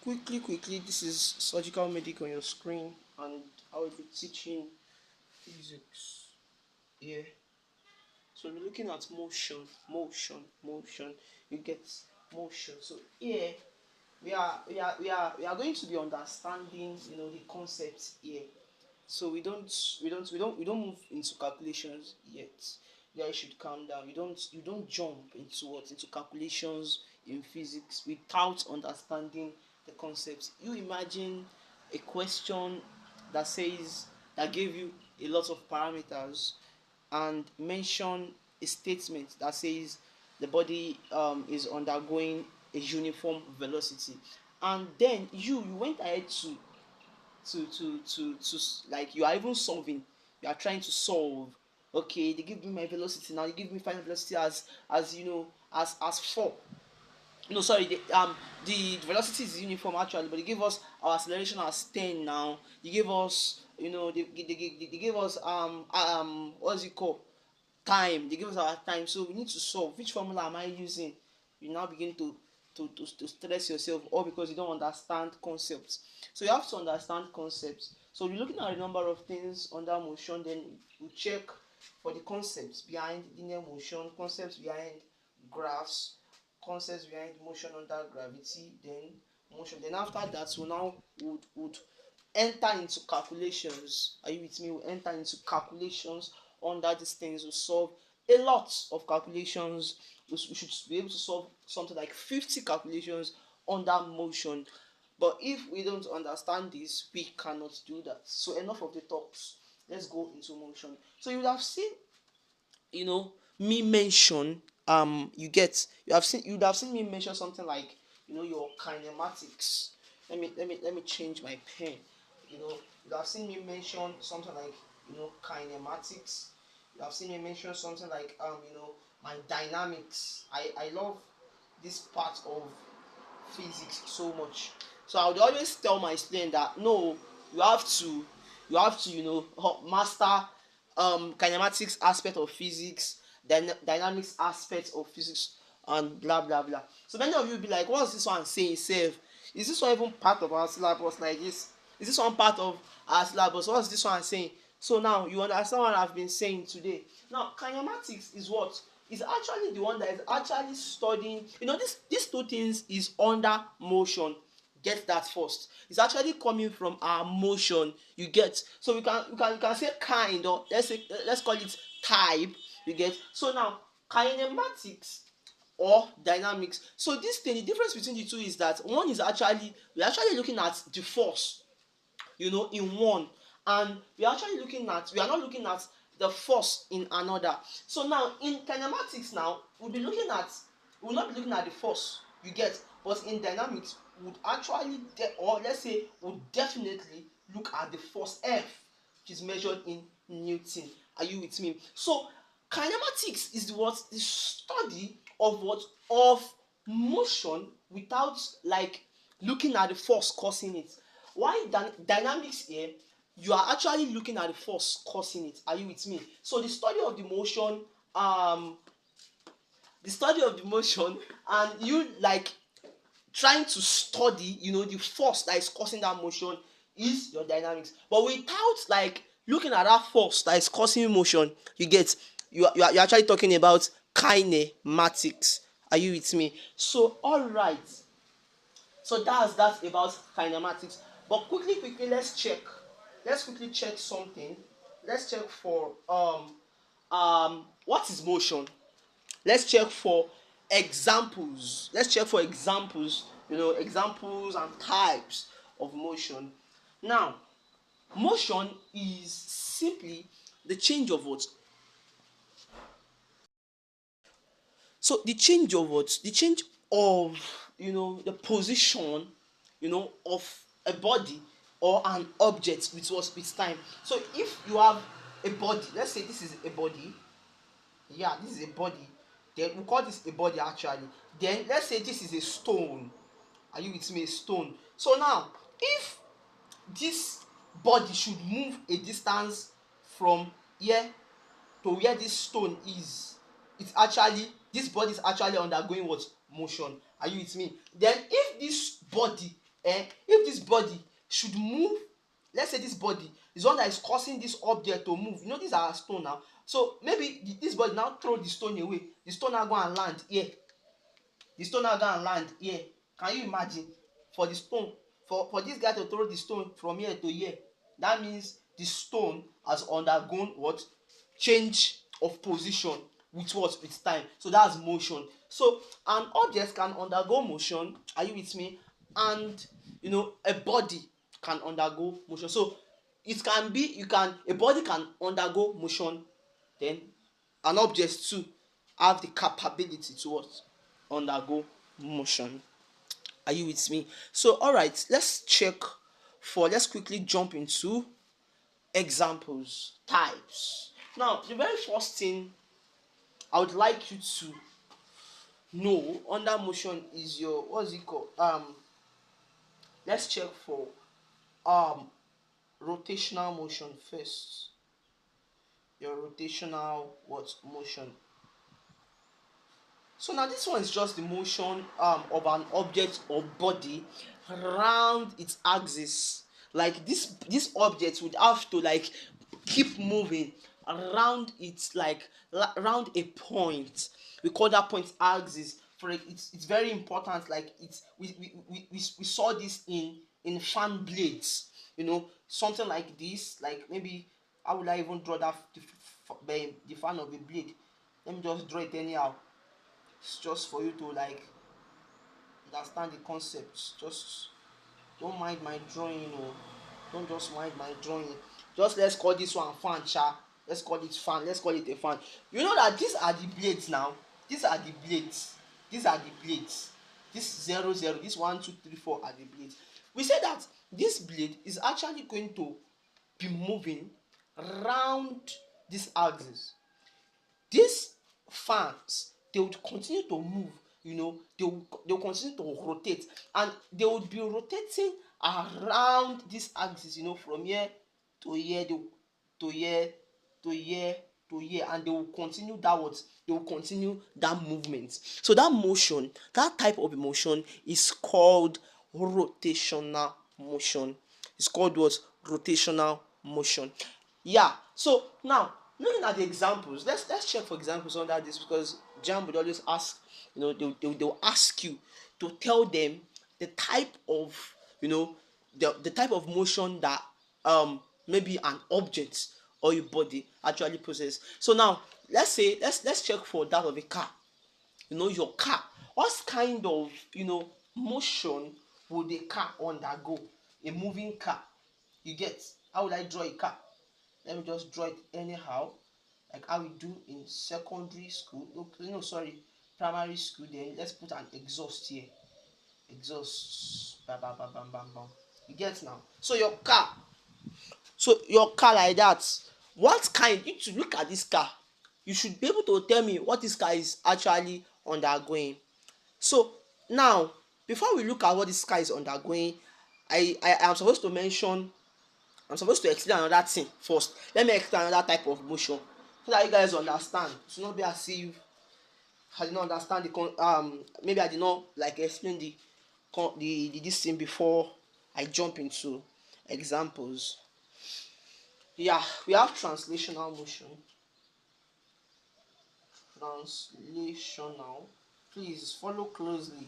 Quickly, this is surgical medic on your screen, and I will be teaching physics. Yeah. So we're looking at motion. You get motion. So here we are going to be understanding, the concepts here. So we don't move into calculations yet. Yeah, you should calm down. You don't jump into calculations in physics without understanding the concepts. You imagine a question that gave you a lot of parameters and mention a statement that says the body is undergoing a uniform velocity, and then you went ahead to like you are even solving, you are trying to solve. Okay, they give me my velocity now, they give me final velocity as as 4. No, sorry, the velocity is uniform actually, but they give us our acceleration as 10 now. They give us, they give us what's it called, time. They give us our time, so we need to solve which formula am I using. You now begin to stress yourself, all because you don't understand concepts. So you have to understand concepts. So we're looking at a number of things under motion, then we check for the concepts behind linear motion, concepts behind graphs, concepts behind motion under gravity, then motion. Then after that, we now would enter into calculations. Are you with me? We enter into calculations under these things. We solve a lot of calculations. We should be able to solve something like 50 calculations under motion. But if we don't understand this, we cannot do that. So enough of the talks. Let's go into motion. So you would have seen, me mention, you would have seen me mention something like, your kinematics. Let me change my pen. You have seen me mention something like, kinematics. You have seen me mention something like, my dynamics. I love this part of physics so much. So I would always tell my student that no, you have to master kinematics aspect of physics, then dynamics aspect of physics, and blah blah blah. So many of you will be like, what's this one saying self? Is this one even part of our syllabus like this? Is this one part of our syllabus? What's this one saying? So now you understand what I've been saying today. Now kinematics is what? Is actually the one that is actually studying, these two things is under motion. Get that first. It's actually coming from our motion. You get. So we can say kind, or let's call it type. You get. So now kinematics or dynamics. So this thing, the difference between the two is that one is actually, we're actually looking at the force, in one, and we are not looking at the force in another. So now in kinematics now, we'll not be looking at the force, you get, but in dynamics would actually or let's say would definitely look at the force F, which is measured in Newton. Are you with me? So kinematics is the study of motion without like looking at the force causing it. Why dynamics here, you are actually looking at the force causing it. Are you with me? So the study of the motion, and you like trying to study, the force that is causing that motion is your dynamics. But without like looking at that force that is causing motion, you get, you're actually talking about kinematics. Are you with me? So all right. So that's about kinematics. But quickly, let's check. Let's quickly check something. Let's check for what is motion. Let's check for examples. Examples and types of motion. Now, motion is simply the change of what? So the change of what? The change of, the position, of a body or an object with time. So if you have a body, let's say this is a body. Yeah, this is a body. Then we call this a body actually. Then let's say this is a stone. Are you with me? A stone. So now, if this body should move a distance from here to where this stone is, this body is actually undergoing what? Motion. Are you with me? Then if this body if this body should move, let's say this body is one that is causing this object to move. You know, these are stone now. So maybe this body now throw the stone away. The stone now go and land here. The stone now go and land here. Can you imagine? For the stone, for this guy to throw the stone from here to here, that means the stone has undergone what? Change of position with what? With time. So that's motion. So an object can undergo motion. Are you with me? And you know, a body can undergo motion. So it can be, a body can undergo motion, then an object too have the capability to what? Undergo motion. Are you with me? So all right, let's quickly jump into examples, types. Now the very first thing I would like you to know under motion is your, what's it called, let's check for um rotational motion first. Your rotational what? Motion. So now this one is just the motion of an object or body around its axis. Like this object would have to like keep moving around its like around a point. We call that point axis. For it's very important. Like it's we saw this in fan blades. You know, something like this. Like maybe how would I even draw that the fan of the blade? Let me just draw it anyhow. It's just for you to like understand the concepts. Just don't mind my drawing, or don't just mind my drawing. Just let's call this one fan, cha. Let's call it fan. Let's call it a fan. You know that these are the blades now. These are the blades. These are the blades. This 0 0. This 1 2 3 4 are the blades. We say that this blade is actually going to be moving around this axis. These fans, they would continue to move, you know, they'll continue to rotate, and they would be rotating around this axis, you know, from here to here, to here, to here, to here, and they will continue that what? They will continue that movement. So that motion, that type of motion is called rotational motion. It's called what? Rotational motion. Yeah. So now looking at the examples, let's check for examples under this, because JAMB would always ask, you know, they'll ask you to tell them the type of, you know, the type of motion that maybe an object or a body actually possesses. So now let's check for that of a car. You know, your car, what kind of, you know, motion would a car undergo? A moving car. You get? How would I draw a car? Let me just draw it anyhow, like how we do in secondary school. No, sorry, primary school. Then let's put an exhaust here. Exhaust. Bam, bam, bam, bam, bam, bam. You get now? So your car. So your car like that. What kind? You should look at this car. You should be able to tell me what this car is actually undergoing. So now, before we look at what this car is undergoing, I am supposed to mention, I'm supposed to explain another thing first. Let me explain another type of motion so that you guys understand. It should not be as if I did not understand maybe I did not like explain the this thing before I jump into examples. Yeah, we have translational motion. Translational. Please follow closely.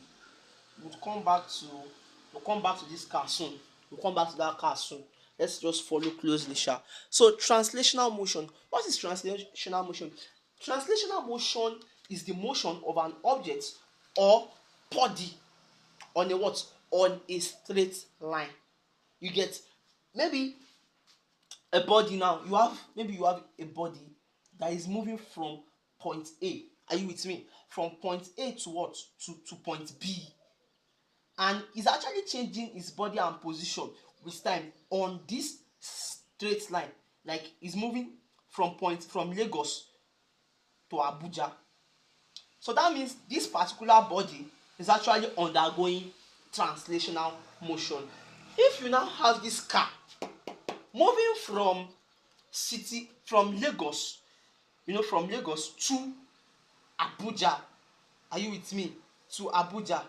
We'll come back to this car soon. We'll come back to that car soon. Let's just follow closely, sha. So translational motion. What is translational motion? Translational motion is the motion of an object or body on a what? On a straight line. You get? Maybe a body now. You have a body that is moving from point A. Are you with me? From point A to what? To point B. And is actually changing his body and position with time on this straight line. Like he's moving from Lagos to Abuja. So that means this particular body is actually undergoing translational motion. If you now have this car moving from Lagos, you know, from Lagos to Abuja, are you with me? To Abuja,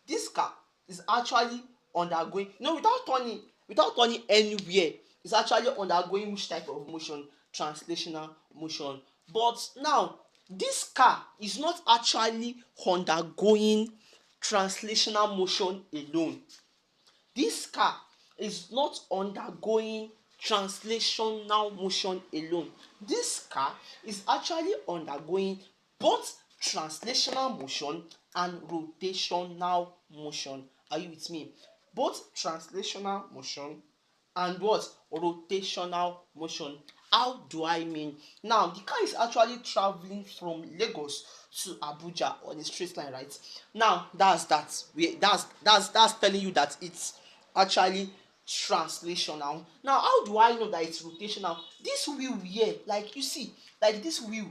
this car is actually undergoing, without turning anywhere. It's actually undergoing which type of motion? Translational motion. But now this car is not actually undergoing translational motion alone. This car is not undergoing translational motion alone. This car is actually undergoing both translational motion and rotational motion. Are you with me? Both translational motion and what? Rotational motion. How do I mean? Now the car is actually traveling from Lagos to Abuja on a straight line, right? Now that's that's telling you that it's actually translational. Now how do I know that it's rotational? This wheel here, like you see, like this wheel,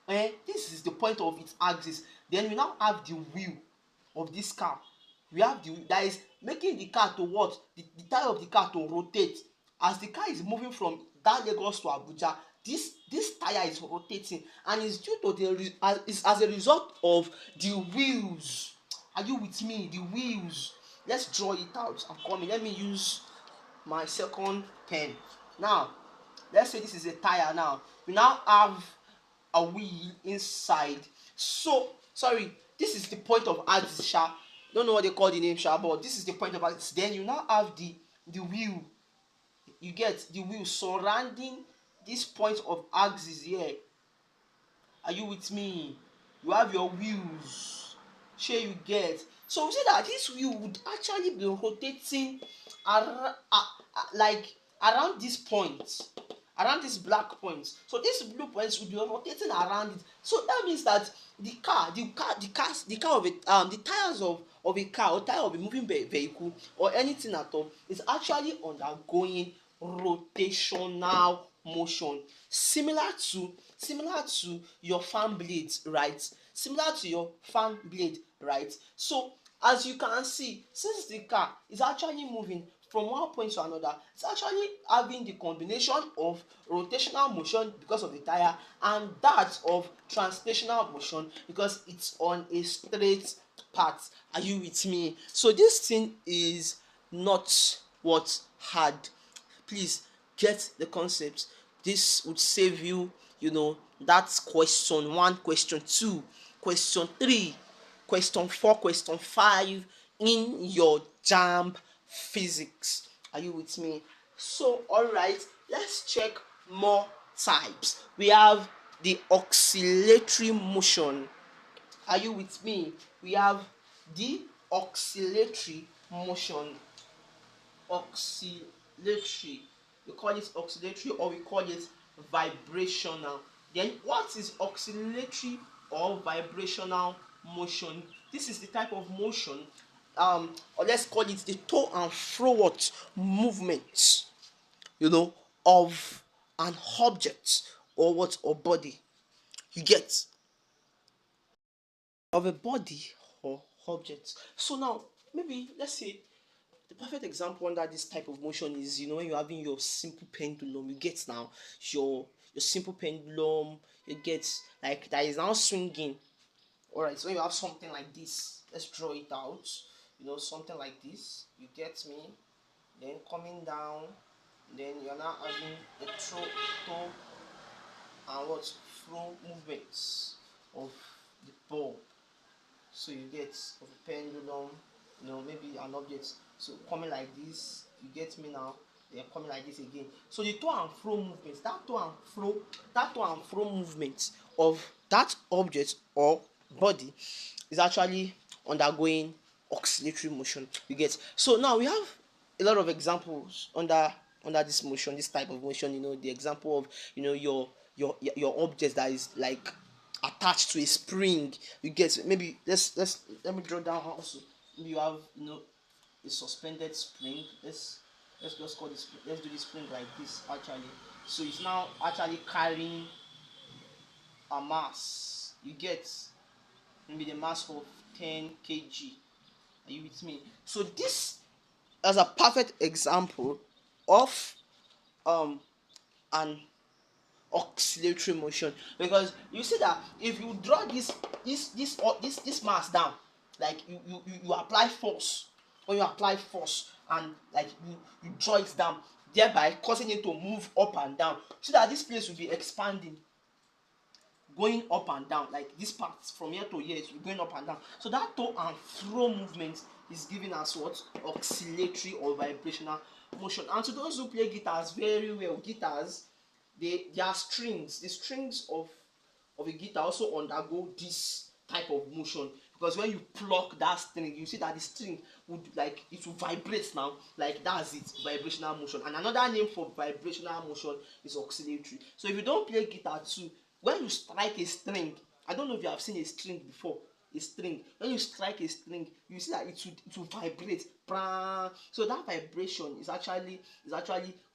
this is the point of its axis. Then we now have the wheel of this car. We have the that is making the car to what? The tire of the car to rotate. As the car is moving from that Lagos to Abuja, this tire is rotating, and it's due to it's as a result of the wheels. Are you with me? The wheels. Let's draw it out. I'm coming. Let me use my second pen. Now let's say this is a tire. Now we now have a wheel inside. So sorry, this is the point of axis sha. Don't know what they call the name sha, but this is the point of axis. Then you now have the wheel. You get the wheel surrounding this point of axis here. Are you with me? You have your wheels. Shey you get? So we say that this wheel would actually be rotating like around this point, around this black point. So these blue points will be rotating around it. So that means that the car of the tires of a car or tire of a moving vehicle or anything at all is actually undergoing rotational motion, similar to your fan blades, right? Similar to your fan blade, right? So as you can see, since the car is actually moving from one point to another, it's actually having the combination of rotational motion because of the tire and that of translational motion because it's on a straight path. Are you with me? So this thing is not what hard. Please get the concept. This would save you, that's question 1, question 2, question 3, question 4, question 5 in your JAMB Physics. Are you with me? So alright, let's check more types. We have the oscillatory motion. Are you with me? We have the oscillatory motion. Oscillatory, we call it oscillatory or we call it vibrational. Then what is oscillatory or vibrational motion? This is the type of motion, or let's call it the to and fro movement, of an object or body. You get? Of a body or object. So now maybe let's say the perfect example under this type of motion is, when you're having your simple pendulum. You get now your simple pendulum. You get like that is now swinging. All right, so when you have something like this, let's draw it out. Something like this. You get me? Then coming down. Then you're now having the toe and what flow movements of the ball. So you get of a pendulum, maybe an object. So coming like this, you get me now. They're coming like this again. So the to and fro movements, that to and fro movement of that object or body is actually undergoing oscillatory motion. You get? So now we have a lot of examples under this motion, this type of motion. The example of your object that is like attached to a spring. You get? Maybe let me draw down also. Maybe you have a suspended spring. Let's just call this. Let's do the spring like this actually. So it's now actually carrying a mass. You get? Maybe the mass of 10 kg. Are you with me? So this is a perfect example of an oscillatory motion, because you see that if you draw this mass down, like you apply force. When you apply force and like you draw it down, thereby causing it to move up and down, so that this place will be expanding, going up and down, like this part from here to here is going up and down. So that to and fro movement is given as what? Oscillatory or vibrational motion. And to those who play guitars very well, guitars, they are strings. The strings of a guitar also undergo this type of motion, because when you pluck that string, you see that the string would, like, it will vibrate now, like that's it, vibrational motion. And another name for vibrational motion is oscillatory. So if you don't play guitar too, when you strike a string, I don't know if you have seen a string before, a string, when you strike a string, you see that it will vibrate. So that vibration is actually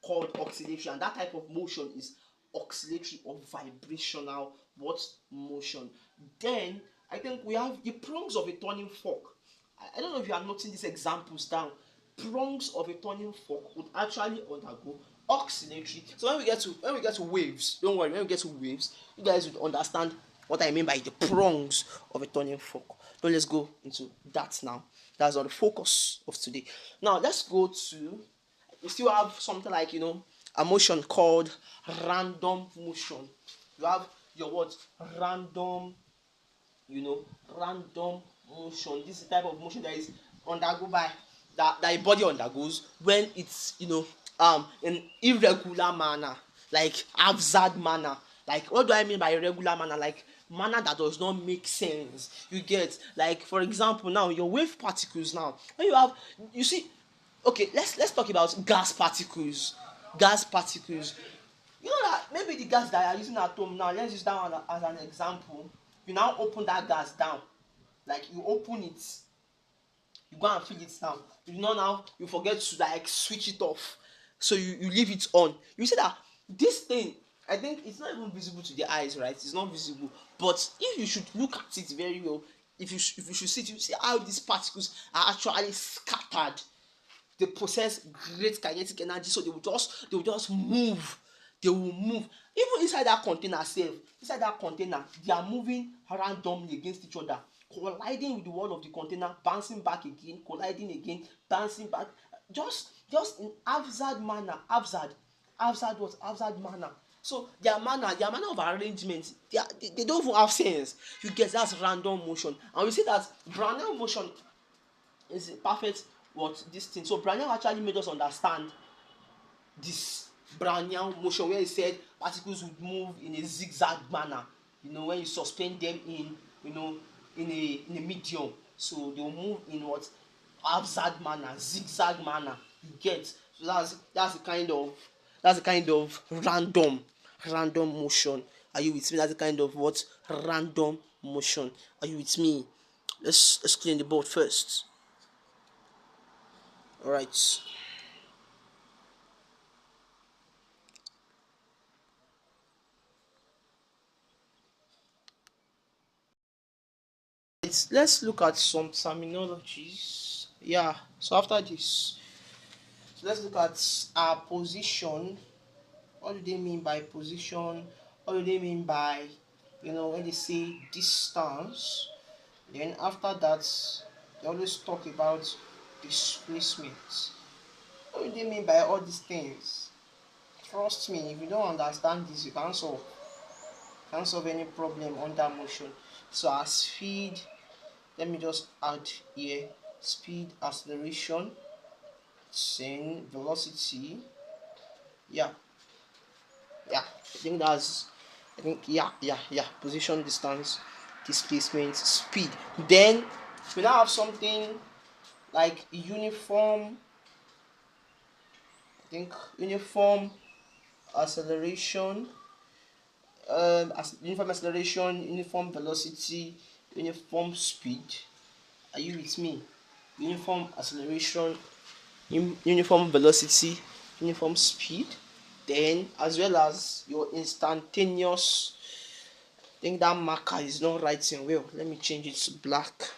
called oscillatory, and that type of motion is oscillatory or vibrational what motion. Then I think we have the prongs of a turning fork. I don't know if you are noting these examples down. Prongs of a turning fork would actually undergo oscillatory. So when we get to waves, don't worry, when we get to waves, you guys would understand what I mean by the prongs of a turning fork. So let's go into that now. That's not the focus of today. Now let's go to, we still have something like, a motion called random motion. You have your what? Random motion. This is the type of motion that is undergo by that a body undergoes when it's in irregular manner, like absurd manner. Like, what do I mean by irregular manner? Like manner that does not make sense. You get, like, for example, now your wave particles, now when you see, okay, let's talk about gas particles. Gas particles, that maybe the gas that you are using at home now, let's use that one as an example. You now open that gas down, like you open it, you go and fill it down, you forget to like switch it off, so you leave it on. You see that this thing, I think it's not even visible to the eyes, right? It's not visible, but if you should look at it very well, if you should see it, you see how these particles are actually scattered. They possess great kinetic energy, so they will just move. They will move even inside that container sef. Inside that container, they are moving randomly against each other, colliding with the wall of the container, bouncing back again, colliding again, bouncing back, just in absurd manner. So their manner of arrangement, they don't even have sense. You get, that's random motion. And we see that Brownell motion is a perfect what this thing. So Brownell actually made us understand this Brownian motion, where he said particles would move in a zigzag manner. When you suspend them in a medium, so they will move in what? Absurd manner, zigzag manner. You get? So that's the kind of random motion. Are you with me? That's the kind of what? Random motion. Are you with me? Let's clean the board first. All right. Let's look at some terminologies. Yeah. So after this, so let's look at our position. What do they mean by position? What do they mean by, when they say distance? Then after that, they always talk about displacement. What do they mean by all these things? Trust me, if you don't understand this, you can't solve any problem under motion. So as speed, let me just add here speed, acceleration, then velocity. Yeah, I think position, distance, displacement, speed. Then we now have something like uniform. I think uniform acceleration, uniform acceleration, uniform velocity, uniform speed. Are you with me? Uniform acceleration, uniform velocity, uniform speed. Then as well as your instantaneous. I think that marker is not writing well. Let me change it to black.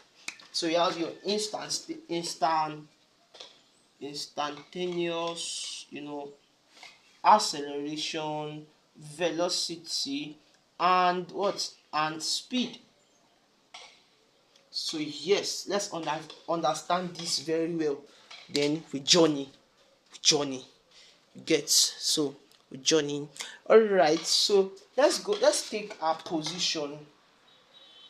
So you have your instantaneous, acceleration, velocity, and what? And speed. So yes, let's understand this very well. then we journey, you get. So we journey. All right, so let's go, let's take our position.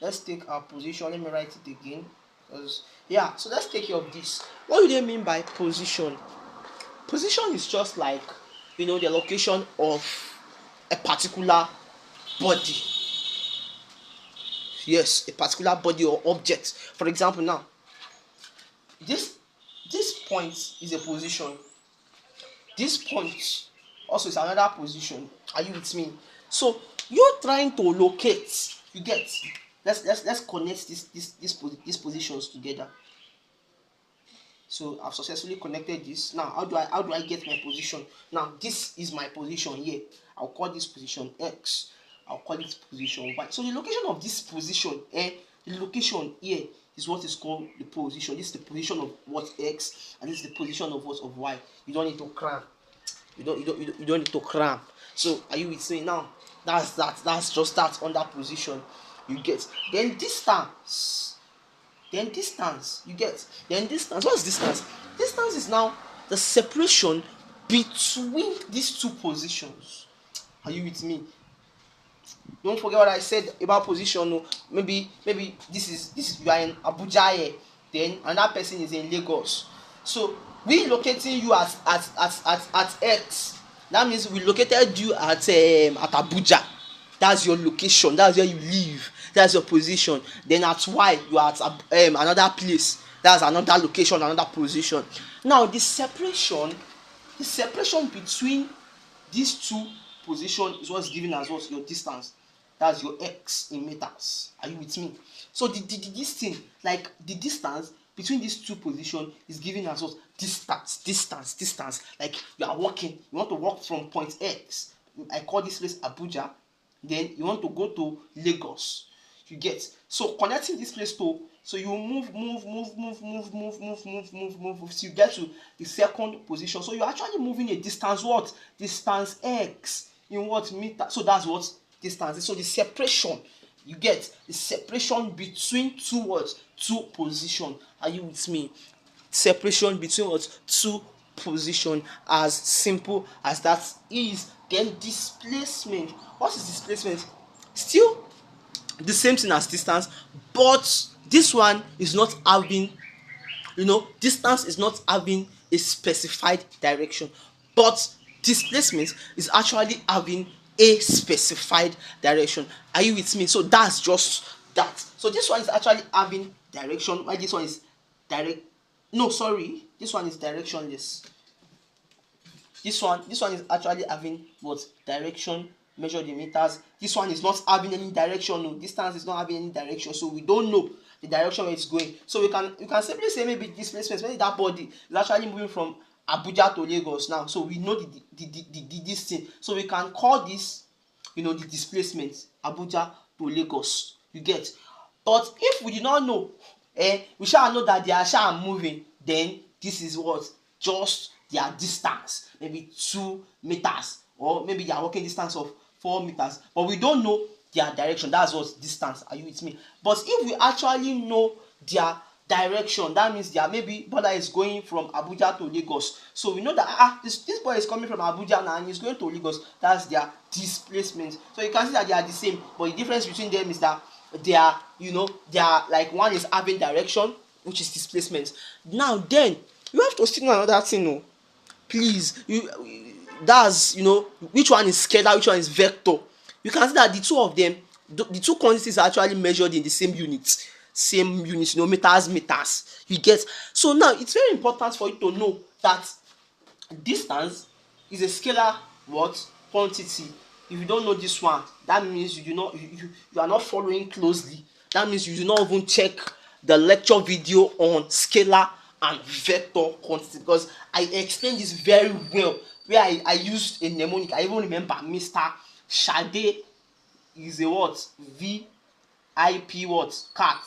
Let me write it again, because yeah, so let's take care of this. What do they mean by position? Position is just like, the location of a particular body. Yes, a particular body or object. For example, now this point is a position. This point also is another position. Are you with me? So you're trying to locate, you get. Let's connect these positions together. So I've successfully connected this. Now how do I get my position? Now this is my position here. I'll call this position X. I'll call it position Y. So the location of this position, the location here is what is called the position. This is the position of what X, and this is the position of what of Y. You don't need to cram. You don't need to cram. So are you with me now? That's just that under position. You get. Then distance. You get. Then distance. What's distance? Distance is now the separation between these two positions. Are you with me? Don't forget what I said about position. No, maybe this is you are in Abuja here, then another person is in Lagos. So we locating you at X. That means we located you at Abuja. That's your location. That's where you live. That's your position. Then at Y you are at another place. That's another location, another position. Now the separation between these two positions is what's given as what your distance. That's your X in meters. Are you with me? So this thing, like the distance between these two positions is given as what? Distance. Like you are walking, you want to walk from point X. I call this place Abuja. Then you want to go to Lagos. You get. So connecting this place to, so you move till you get to the second position. So you're actually moving a distance what? Distance X in what meter? So that's what distance is. So the separation, you get the separation between two words, two position. Are you with me? Separation between what? Two position. As simple as that is. Then displacement. What is displacement? Still the same thing as distance, but this one is not having, distance is not having a specified direction, but displacement is actually having a specified direction. Are you with me? So that's just that. So this one is actually having direction, while this one is this one is directionless. This one is actually having what? Direction, measured in meters. This one is not having any direction. No, distance is not having any direction, so we don't know the direction where it's going. So we can simply say maybe displacement, maybe that body is actually moving from Abuja to Lagos now. So we know this thing. So we can call this, the displacement Abuja to Lagos. You get. But if we do not know, we shall know that they are shall moving. Then this is what? Just their distance, maybe 2 meters, or maybe they are walking distance of 4 meters, but we don't know their direction. That's what distance. Are you with me? But if we actually know their direction, that means their maybe border is going from Abuja to Lagos. So we know that this boy is coming from Abuja now and he's going to Lagos. That's their displacement. So you can see that they are the same, but the difference between them is that they are, they are like, one is having direction, which is displacement. Now then you have to see another thing. Please, that's which one is scalar, which one is vector. You can see that the two of them, the two quantities are actually measured in the same units, meters. You get. So now it's very important for you to know that distance is a scalar what? Quantity. If you don't know this one, that means you are not following closely. That means you do not even check the lecture video on scalar and vector quantity, because I explained this very well, where I used a mnemonic. I even remember Mr. Shade is a what? VIP what? Cat.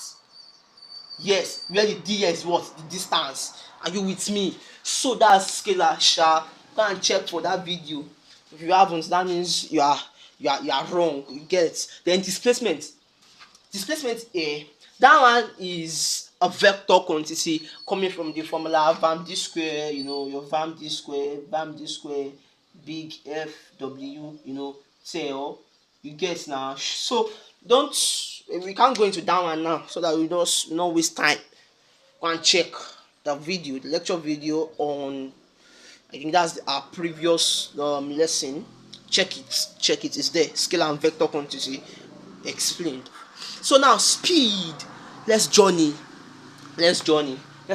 Yes, where the D is what? The distance. Are you with me? So that's scalar. Go and check for that video. If you haven't, that means you are wrong. You get. Then displacement. That one is a vector quantity coming from the formula vam d square, you know, your vam d square, big F W, you know, tail. You get now. So don't, we can't go into that one now so that we don't not waste time. Go and check the video, the lecture video on, I think that's our previous lesson. Check it, it's there. Scalar and vector quantity explained. So now speed, let's journey, let's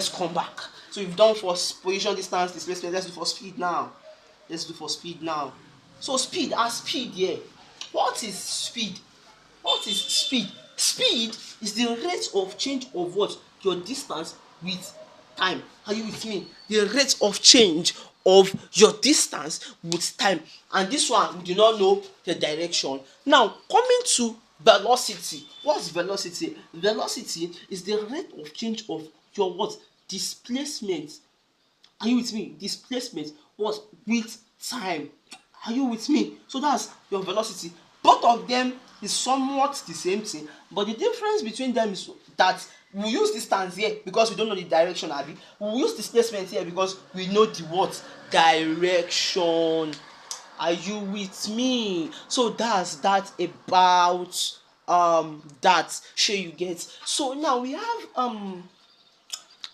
come back. So we've done for position, distance, displacement. Let's do for speed now. So speed, speed here. What is speed? Speed is the rate of change of what? Your distance with time. Are you with me? The rate of change of your distance with time. And this one, we do not know the direction. Now, coming to velocity. What's velocity? Velocity is the rate of change of your what? Displacement. Are you with me? Displacement what? With time. Are you with me? So that's your velocity. Both of them is somewhat the same thing, but the difference between them is that we use distance here because we don't know the direction, abi. We use displacement here because we know the what? Direction. Are you with me? So that's that about that. Sure you get. So now we have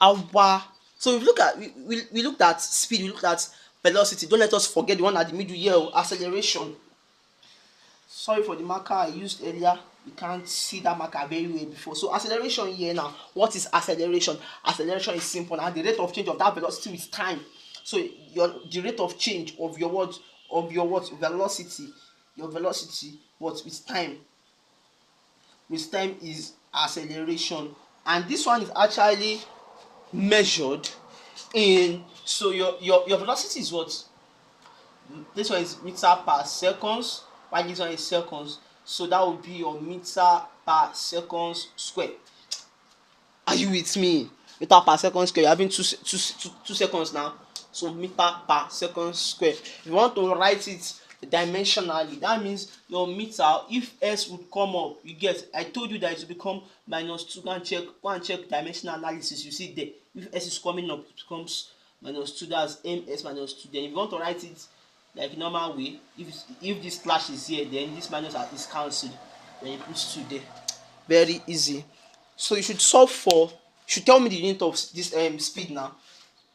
our, so we look at, we looked at speed, we looked at velocity. Don't let us forget the one at the middle here, acceleration. Sorry for the marker I used earlier, you can't see that marker very well before. So acceleration here now. What is acceleration? Acceleration is simple now, the rate of change of that velocity with time. So the rate of change of your what? Of your what? Velocity. Your velocity what? With time. With time is acceleration. And this one is actually measured in, so your velocity is what? This one is meter per seconds, while this one is seconds. So that would be your meter per seconds square. Are you with me? Meter per second square, you're having two seconds now. So meter per second square. If you want to write it dimensionally, that means your meter, if s would come up, you get, I told you that it will become -2. Go and check dimensional analysis, you see there. If s is coming up, it becomes -2, that's ms -2. Then if you want to write it like normal way, if this slash is here, then this minus is cancelled, then you put 2 there. Very easy. So you should solve for, you should tell me the unit of this speed now.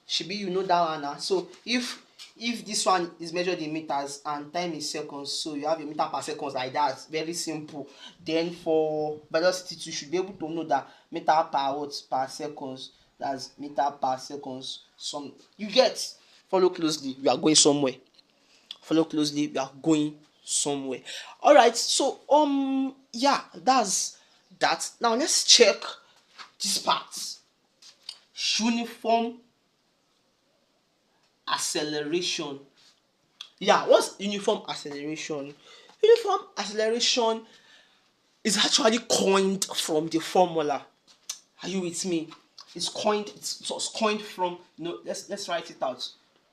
Shebi you know that one now. So if this one is measured in meters and time is seconds, so you have a meter per seconds like that. Very simple. Then for velocity you should be able to know that meter per what? Per seconds. That's meter per seconds. Some you get. Follow closely. We are going somewhere. Follow closely. We are going somewhere. All right. So yeah, that's that. Now let's check this part. Uniform acceleration. Yeah, what's uniform acceleration? Uniform acceleration is actually coined from the formula. Are you with me? It's coined. It's coined from. Let's write it out.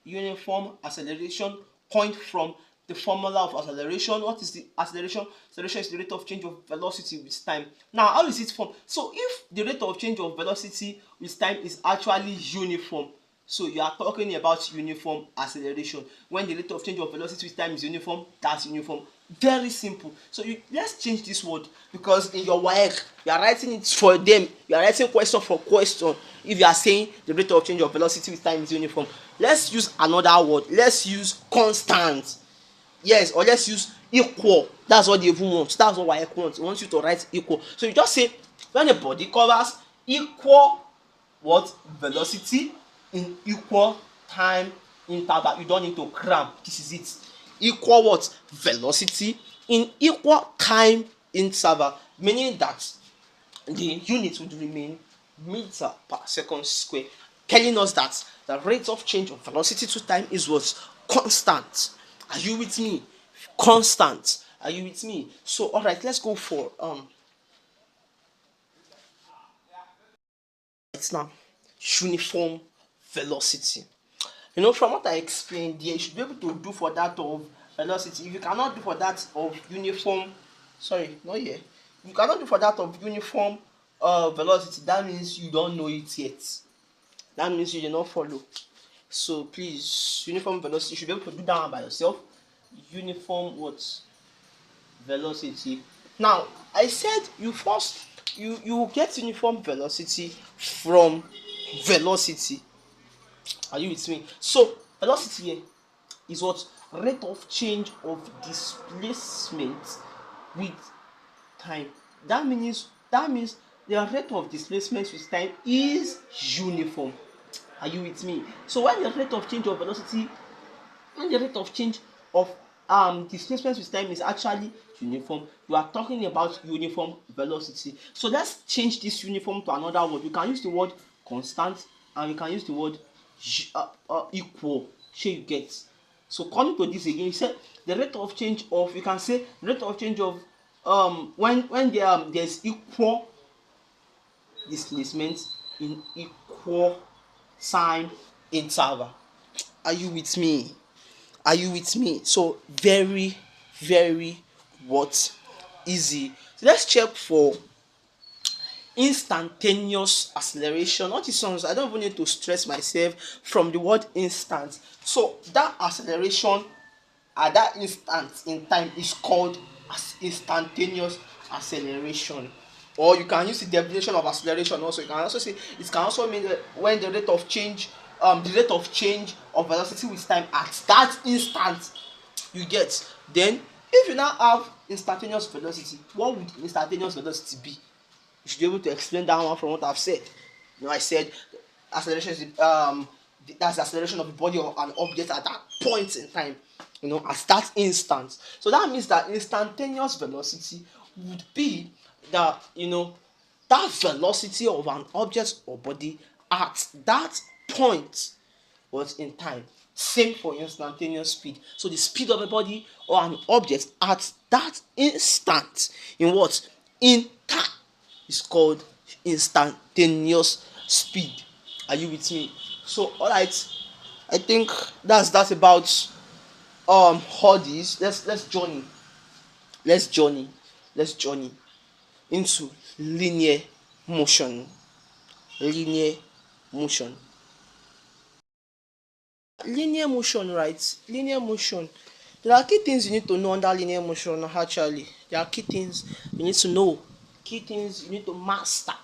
Uniform acceleration coined from the formula of acceleration. What is the acceleration? Acceleration is the rate of change of velocity with time. Now, how is it formed? So, if the rate of change of velocity with time is actually uniform, so you are talking about uniform acceleration. When the rate of change of velocity with time is uniform, that's uniform. Very simple. So let's change this word, because in your WAEC you are writing it for them. You are writing question for question. If you are saying the rate of change of velocity with time is uniform, let's use another word. Let's use constant. Yes, or let's use equal. That's what they even want. That's what WAEC wants. It wants you to write equal. So you just say when a body covers equal what? Velocity in equal time interval. You don't need to cram. This is it. Equal what? Velocity in equal time interval, meaning that the unit would remain meter per second square, telling us that the rate of change of velocity to time is what? Constant. Are you with me? Constant. Are you with me? So all right, let's go for it's now uniform velocity. From what I explained there, you should be able to do for that of velocity. If you cannot do for that of uniform, sorry, not here. You cannot do for that of uniform velocity, that means you don't know it yet. That means you did not follow. So please, uniform velocity, you should be able to do that one by yourself. Uniform what? Velocity. Now, I said you get uniform velocity from velocity. Are you with me? So velocity here is what? Rate of change of displacement with time. That means the rate of displacement with time is uniform. Are you with me? So when the rate of change of velocity, when the rate of change of displacement with time is actually uniform, you are talking about uniform velocity. So let's change this uniform to another word. You can use the word constant, and you can use the word equal. Shey you get? So coming to this again, you said the rate of change of, you can say rate of change of when there's equal displacement in equal time interval. Are you with me? Are you with me? So very, very what? Easy. So let's check for instantaneous acceleration. What is sounds? I don't even need to stress myself from the word instant. So that acceleration at that instant in time is called as instantaneous acceleration. Or you can use the definition of acceleration also. You can also say it can also mean that when the rate of change of velocity with time at that instant, you get. Then if you now have instantaneous velocity, what would instantaneous velocity be? You should be able to explain that one from what I've said. I said acceleration is that's the acceleration of the body of an object at that point in time, at that instant. So that means that instantaneous velocity would be that that velocity of an object or body at that point was in time. Same for instantaneous speed. So the speed of a body or an object at that instant in what? In time is called instantaneous speed. Are you with me? So alright, I think that's about all these. Let's journey into linear motion. Linear motion. Linear motion, right? Linear motion. There are key things you need to know under linear motion. Actually, there are key things you need to know. Key things you need to master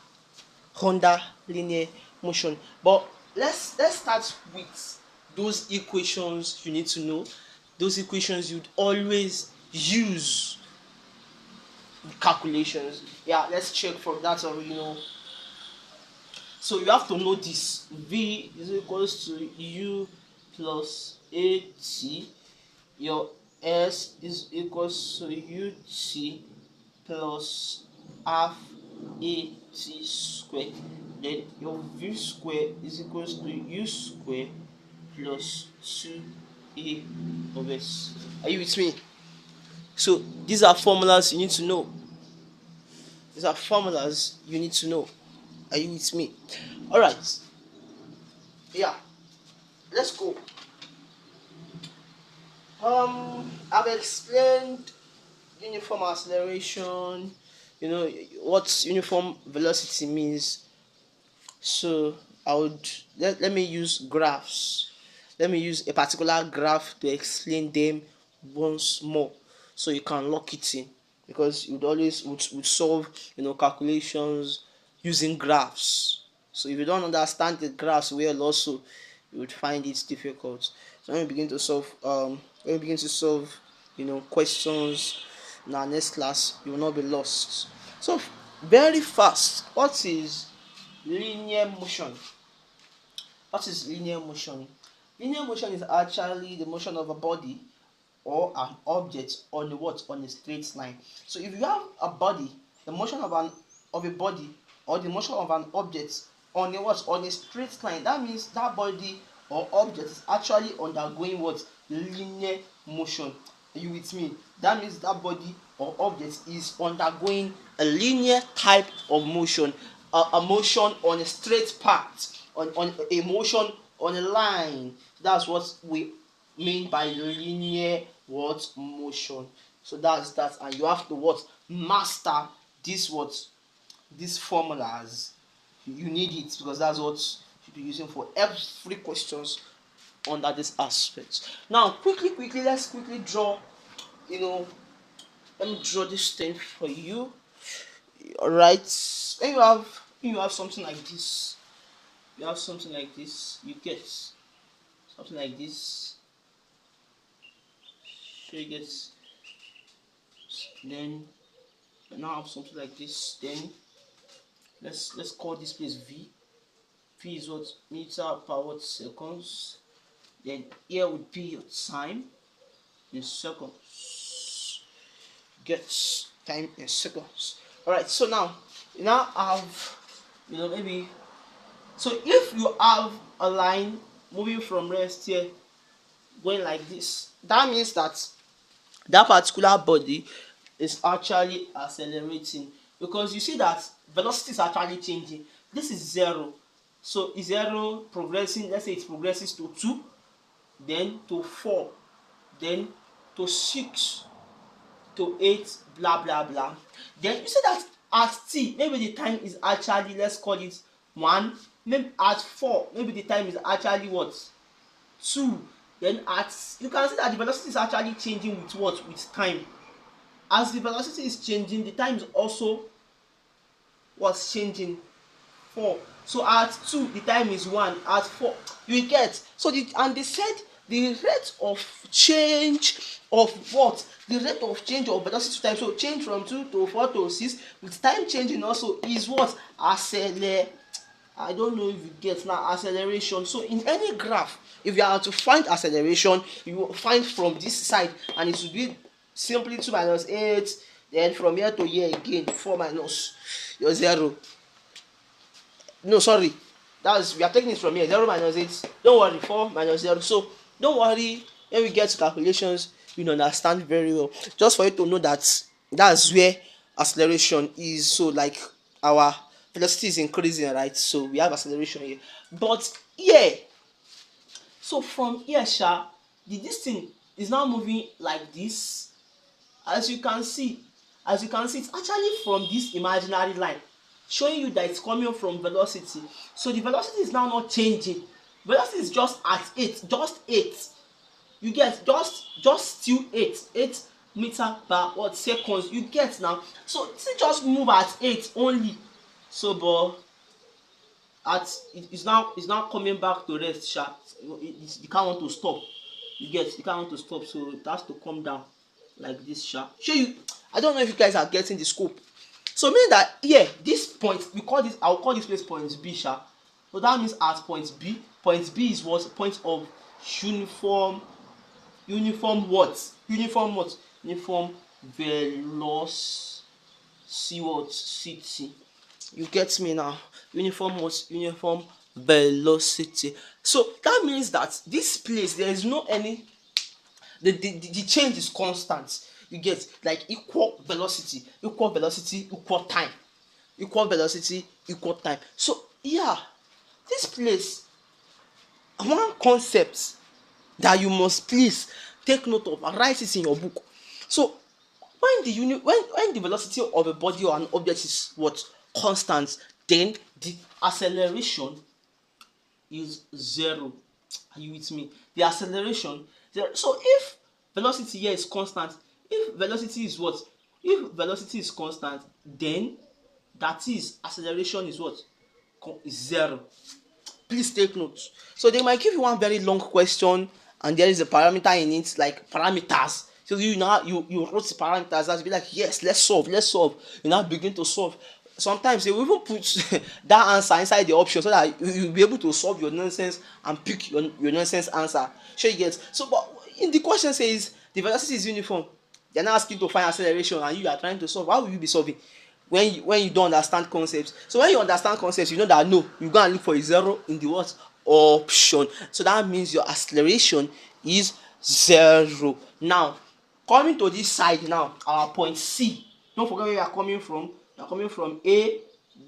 under linear motion. But let's start with those equations you need to know. Those equations you'd always use calculations. Yeah, let's check from that. So you have to know this. V is equals to U plus AT. Your S is equals to UT plus half AT square. Then your V square is equals to U square plus 2A of S. Are you with me? So these are formulas you need to know. These are formulas you need to know. Are you with me? Alright. Yeah. Let's go. I've explained uniform acceleration, what uniform velocity means. So I would let me use graphs. Let me use a particular graph to explain them once more, so you can lock it in, because you'd always would solve calculations using graphs. So if you don't understand the graphs well, also you would find it difficult. So when we begin to solve questions in our next class, you will not be lost. So very fast, what is linear motion? What is linear motion? Linear motion is actually the motion of a body or an object on a straight line. So if you have a body, the motion of a body or the motion of an object on a straight line, that means that body or object is actually undergoing linear motion. Are you with me? That means that body or object is undergoing a linear type of motion, a motion on a straight path, on a motion on a line. That's what we mean by linear motion. So that's that, and you have to master this these formulas, you need it, because that's what you'll be using for every questions under this aspect. Now quickly let's quickly draw, let me draw this thing for you. All right, when you have something like this, you get something like this. So you get, then you now have something like this. Then let's call this place V. V is what? Meter per watt seconds. Then here would be your time in seconds. Get time in seconds. Alright, so now you now have, maybe, so if you have a line moving from rest here going like this, that means that that particular body is actually accelerating, because you see that velocity is actually changing. This is 0, so is 0 progressing, let's say it progresses to 2, then to 4, then to 6, to 8, blah blah blah. Then you see that at t, maybe the time is actually, let's call it 1. Maybe at 4, maybe the time is actually what? 2. Then you can see that the velocity is actually changing with what? With time. As the velocity is changing, the time is also what's changing? 4. So at 2 the time is 1, at 4 you get. So and they said the rate of change of what? The rate of change of velocity to time, so change from 2 to 4 to 6 with time changing also, is what? I don't know if you get now, acceleration. So in any graph, if you are to find acceleration, you will find from this side, and it will be simply 2 minus 8, then from here to here again 4 minus your 0. No, sorry, we are taking it from here, 0 minus 8, don't worry, 4 minus 0. So don't worry, when we get to calculations you understand very well, just for you to know that that's where acceleration is. So like our velocity is increasing, right? So we have acceleration here, but here, so from here this thing is now moving like this. As you can see, it's actually from this imaginary line, showing you that it's coming from velocity. So the velocity is now not changing, velocity is just at 8, just 8. You get, just still 8 meter per what seconds, you get now. So it just move at 8 only. So but it's now coming back to rest. You can't want to stop, you can't want to stop, so it has to come down like this. Show you, I don't know if you guys are getting the scope. So meaning that here, this point, I'll call this place point B. So that means at point B is what? Point of uniform what? Uniform velocity. You get me now? Uniform velocity. So that means that this place, there is no any, the change is constant. You get, like equal velocity, equal time, equal velocity, equal time. So yeah, this place, one concept that you must please take note of and write it in your book. So when the velocity of a body or an object is what? Constant, then the acceleration is 0. Are you with me? The acceleration 0. So if velocity here is constant, if velocity is what? If velocity is constant, then that is acceleration is what? Is 0. Please take note. So they might give you one very long question, and there is a parameter in it, like parameters. So you wrote the parameters, that's be like, yes, let's solve. You now begin to solve. Sometimes they will even put that answer inside the option, so that you'll be able to solve your nonsense and pick your nonsense answer. Sure you get. So but in the question says the velocity is uniform, they're not asking to find acceleration, and you are trying to solve. How will you be solving when you don't understand concepts? So when you understand concepts, you know that no, you go and look for a 0 in the what? Option. So that means your acceleration is 0. Now coming to this side, now our point C, don't forget where we are coming from. We are coming from A,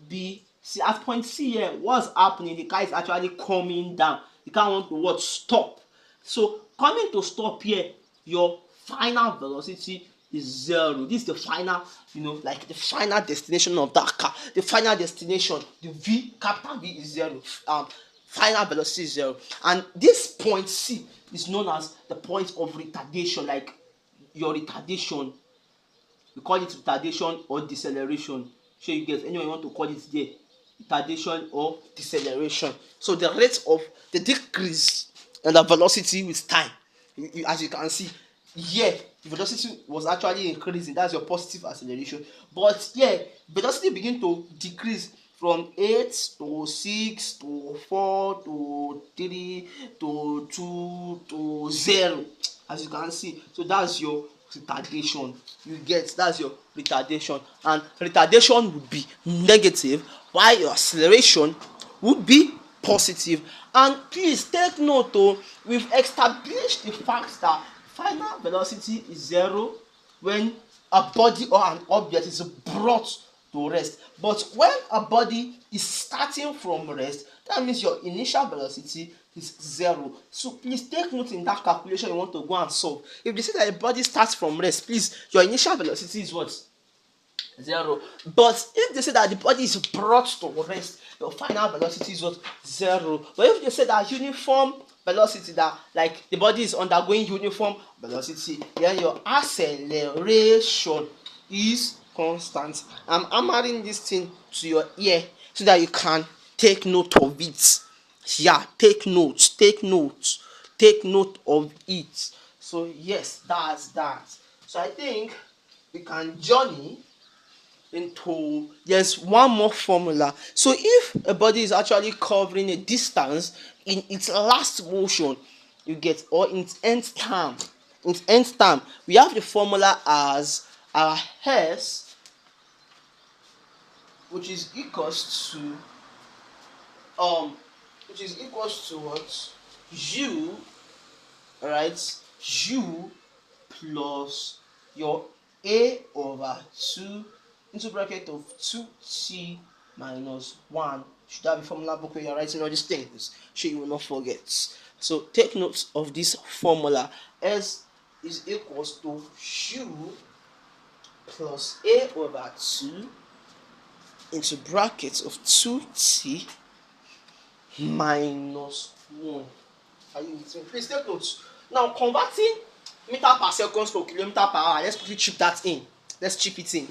B, C. At point C here, what's happening? The car is actually coming down. You can't want to what? Stop. So coming to stop here, your final velocity is 0. This is the final, like the final destination of that car. The final destination, the V, capital V is 0. Final velocity is 0. And this point C is known as the point of retardation, like your retardation. We call it retardation or deceleration. So you get anyone you want to call it there, retardation or deceleration. So the rate of the decrease in the velocity with time, as you can see here, the velocity was actually increasing. That's your positive acceleration. But here, velocity begin to decrease from 8 to 6 to 4 to 3 to 2 to 0, as you can see. So that's your retardation. You get, that's your retardation. And retardation would be negative, while your acceleration would be positive. And please take note, we've established the fact that final velocity is 0 when a body or an object is brought to rest. But when a body is starting from rest, that means your initial velocity is 0. So please take note in that calculation you want to go and solve. If they say that a body starts from rest, please, your initial velocity is what? 0. But if they say that the body is brought to rest, your final velocity is what? 0. But if they say that uniform velocity, that like the body is undergoing uniform velocity, then your acceleration is constant. I'm hammering this thing to your ear so that you can take note of it. Yeah, take notes, take notes, take note of it. So yes, that's that. So I think we can journey into, there's one more formula. So if a body is actually covering a distance in its last motion, you get, or in its nth time, we have the formula as our s, which is equals to what? U, right? U plus your a over 2 into bracket of 2t minus 1. Should that be formula book where you're writing all these things? Sure you will not forget. So take note of this formula. S is equals to u plus a over 2 into brackets of 2t minus 1. Are you with me? Please take notes. Now converting meter per second to kilometer per hour. Let's quickly chip that in. Let's chip it in.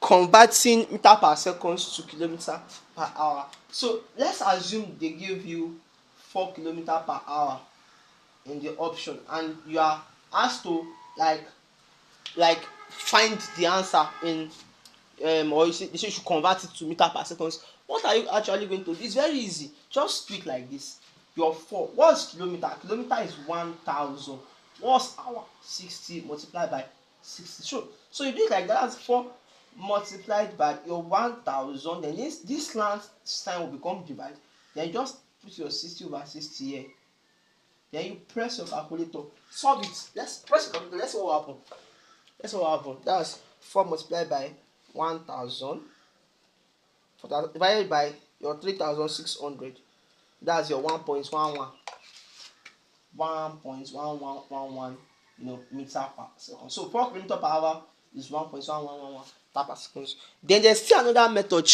Converting meter per second to kilometer per hour. So let's assume they give you 4 kilometer per hour in the option, and you are asked to like find the answer in or you say they say you should convert it to meter per second. What are you actually going to do? It's very easy. Just speak like this. Your 4. What's kilometer? Kilometer is 1000. What's hour? 60 multiplied by 60. So you do it like that. That's 4 multiplied by your 1000. Then this last sign will become divided. Then just put your 60 over 60 here. Then you press your calculator. Solve it. Let's press your calculator. Let's see what happens. That's 4 multiplied by 1000 divided by your 3600. That's your 1.1111 meter per second. So 4 kilometer per hour is 1.1111 meter per second. Then there's still another method,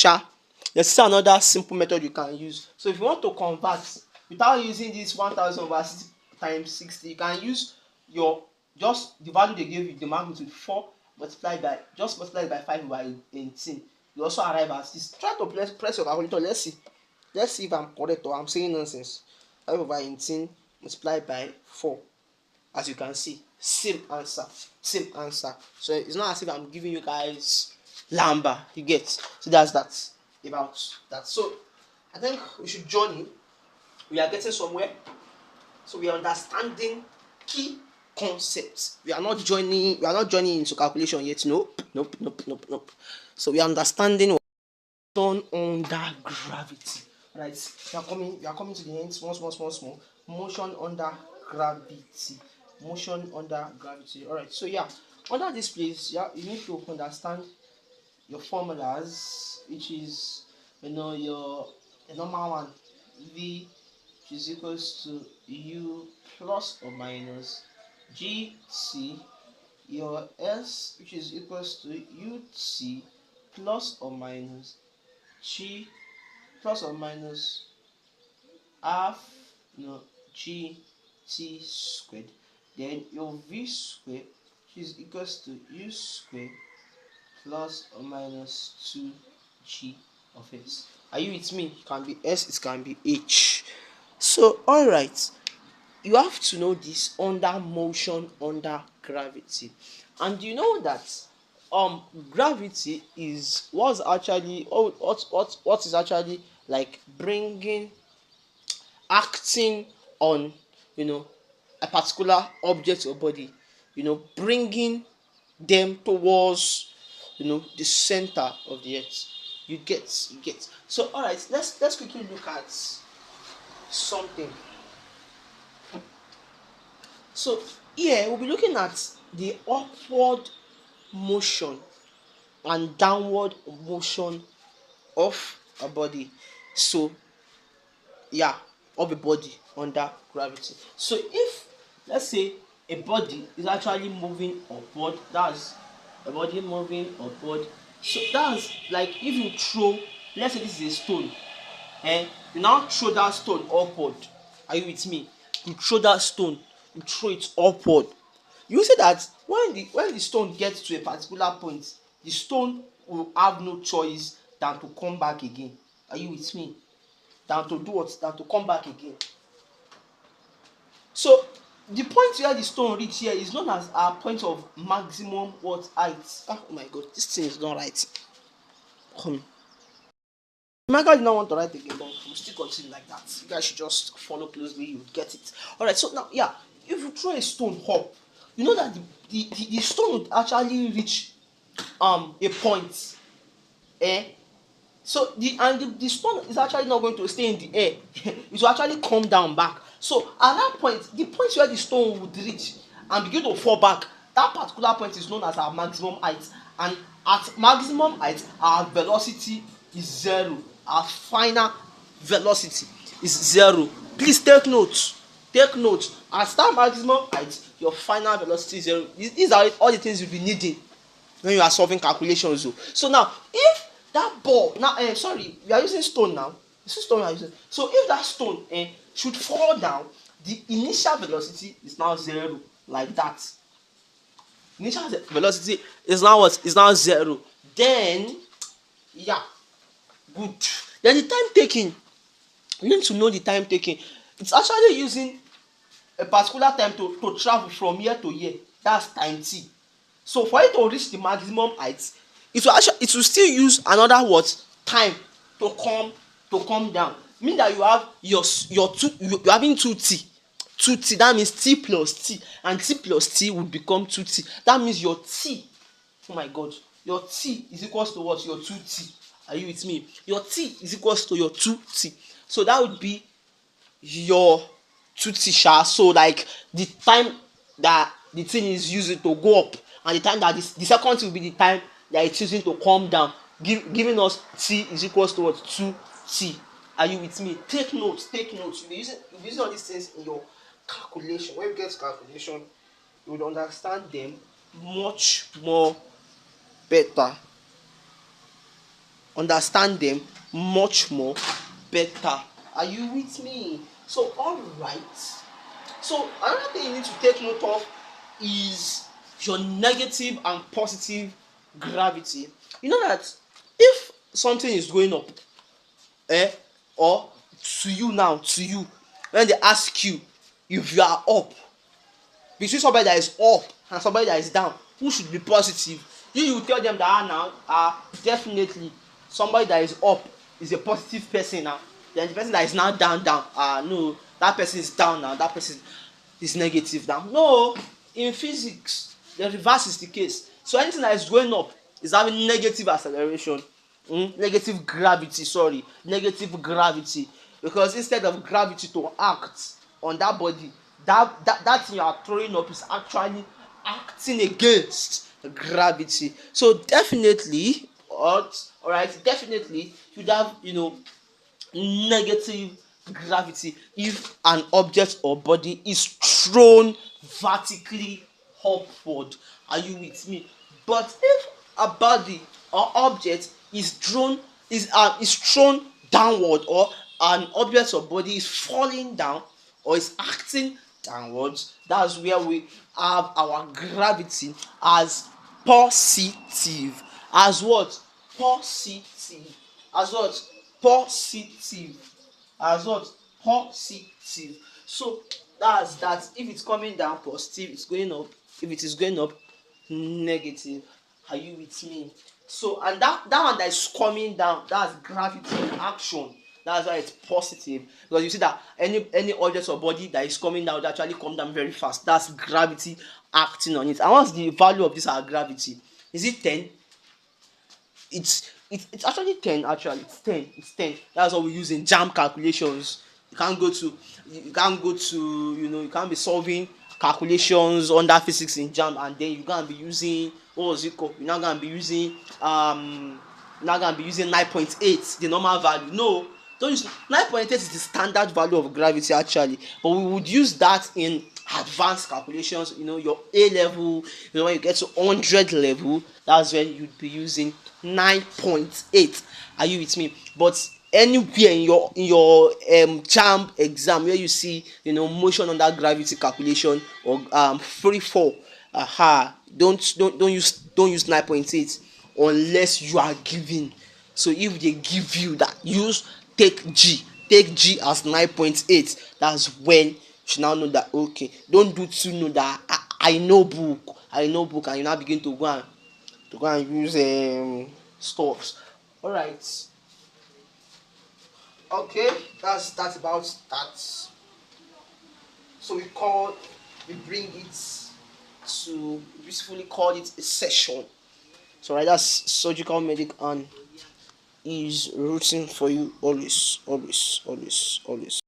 there's still another simple method you can use. So if you want to convert without using this 1000 over 60 times 60, you can use your just the value they gave you, the magnitude 4 multiplied by 5 over 18. You also arrive at this. Try to press your calculator. Let's see if I'm correct or I'm saying nonsense. 5 over 18 multiplied by 4. As you can see, same answer. So it's not as if I'm giving you guys lamba. You get? So that's that about that. So I think we should journey. We are getting somewhere. So we are understanding key concepts. We are not joining into calculation yet. Nope. So we are understanding motion under gravity. Right. We are coming to the end. Small. Motion under gravity. Alright. So yeah, under this place, you need to understand your formulas, which is your normal one, V, which is equals to U plus or minus GC your S, which is equals to ut plus or minus g plus or minus half, gt squared. Then your v squared, which is equals to u squared plus or minus 2g of s. Are you with me? It can be s, it can be h. So all right, you have to know this under motion under gravity. And you know that gravity is what's actually what is actually like bringing, acting on, a particular object or body, bringing them towards, the center of the earth. You get. So all right, let's quickly look at something. So here we'll be looking at the upward motion and downward motion of a body. So yeah, of a body under gravity. So if, let's say, a body is actually moving upward, that's a body moving upward. So that's like if you throw, let's say this is a stone, and you now throw that stone upward. Are you with me? You throw that stone, you throw it upward. You say that when the stone gets to a particular point, the stone will have no choice than to come back again. Are you with me? Than to do what? Than to come back again. So the point where the stone reach here is known as our point of maximum what height. Oh my god, this thing is not right. Come. Michael did not want to write again, but we'll still continue like that. You guys should just follow closely, you would get it. Alright, so now yeah, if you throw a stone up, you know that the stone would actually reach a point. So the stone is actually not going to stay in the air. It will actually come down back. So at that point, the point where the stone would reach and begin to fall back, that particular point is known as our maximum height. And at maximum height, our velocity is zero. Our final velocity is zero. Please take note. Take note. At that maximum height, your final velocity is zero. These are all the things you'll be needing when you are solving calculations. So now, if that ball now, sorry, we are using stone now. This is stone we are using. So if that stone should fall down, the initial velocity is now zero, like that. Initial velocity is now what? Is now zero. Then, yeah, good. Then the time taking, you need to know the time taking. It's actually using a particular time to travel from here to here. That's time t. So for it to reach the maximum height, it will still use another what time to come down. Mean that you have your two, you're having 2t. 2t, that means t plus t, and t plus t would become 2t. That means your t, oh my god, your t is equals to what? Your 2t. Are you with me? Your t is equals to your 2t. So that would be your 2t sha. So like the time that the thing is using to go up, and the time that the second thing will be the time that it's using to come down, giving us t is equals to what? 2t. Are you with me? Take notes. Take notes. You'll be using all these things in your calculation. When you get to calculation, you will understand them much more better. Understand them much more better. Are you with me? So all right. So another thing you need to take note of is your negative and positive gravity. You know that if something is going up, or to you, when they ask you if you are up, between somebody that is up and somebody that is down, who should be positive? You tell them that now definitely somebody that is up is a positive person now. Then the person that is now down no, that person is down now, that person is negative now. No, in physics the reverse is the case. So anything that is going up is having negative acceleration, negative gravity, because instead of gravity to act on that body, that thing you are throwing up is actually acting against gravity. So definitely, definitely you'd have negative gravity if an object or body is thrown vertically upward. Are you with me? But if a body or object is thrown downward, or an object or body is falling down or is acting downwards, that's where we have our gravity as positive. As what? Positive. As what? Positive. As what? Positive. So that's that. If it's coming down positive, it's going up. If it is going up, negative. Are you with me? So, and that one that is coming down, that's gravity in action. That's why it's positive, because you see that any object or body that is coming down will actually come down very fast. That's gravity acting on it. And what's the value of this our gravity? Is it 10? It's actually 10. Actually, it's 10. That's what we use in JAMB calculations. You can't be solving calculations under physics in JAMB, and then you're gonna be using, what was it called, you're not gonna be using 9.8, the normal value. No, don't use 9.8. Is the standard value of gravity actually, but we would use that in advanced calculations, your A level, when you get to 100 level, that's when you'd be using 9.8. Are you with me? But anywhere in your JAMB exam where you see motion under gravity calculation or free fall, don't use 9.8 unless you are given. So if they give you that, take G as 9.8. That's when you should now know that, okay, don't do to know that I know book, and you now begin to go and use stuffs. All right. Okay, that's about that. So we bring it to beautifully call it a session. So right, that's surgical medic, and is rooting for you always, always, always, always.